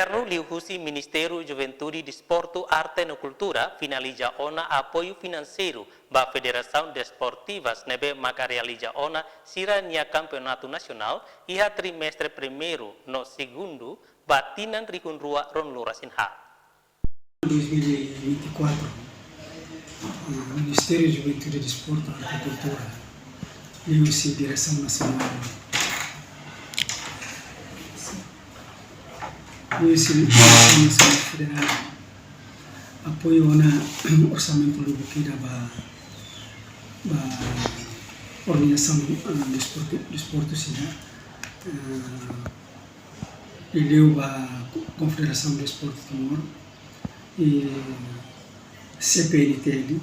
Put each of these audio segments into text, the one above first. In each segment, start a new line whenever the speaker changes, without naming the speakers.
Governo liuhusi Ministério Juventude, Desporto, Arte e Cultura finaliza ona apoio financeiro da Federação Desportivas nebe maka realiza ona sira nia Campeonato Nacional iha trimestre primeiro no segundo batinan rihun rua ron lurasinha.
2024, o Ministério de Juventude, Desporto e Arte e Cultura liuhusi Direção Nacional Federal apoio na orçamento do Bukida ba organização desporto sida e deu a Confederação de Desporto Timor e CPNTL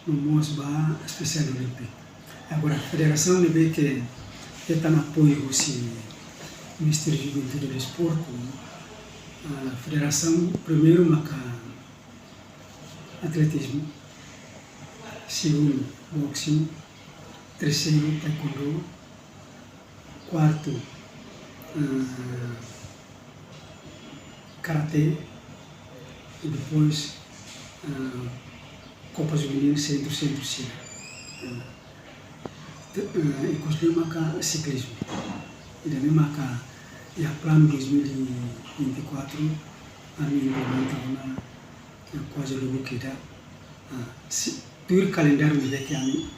no MOS ba especial olímpico. Agora a federação lhe que está no apoio do Ministério de Juventude e Desporto. A federação primeiro marca atletismo, segundo boxing, terceiro taekwondo, quarto karatê e depois Copa Juvenil centro-sul. E construiu marca ciclismo. E também marca e a plano 2024 a minha implementação na quase do Bukida. Se tu o calendário me dá que a mim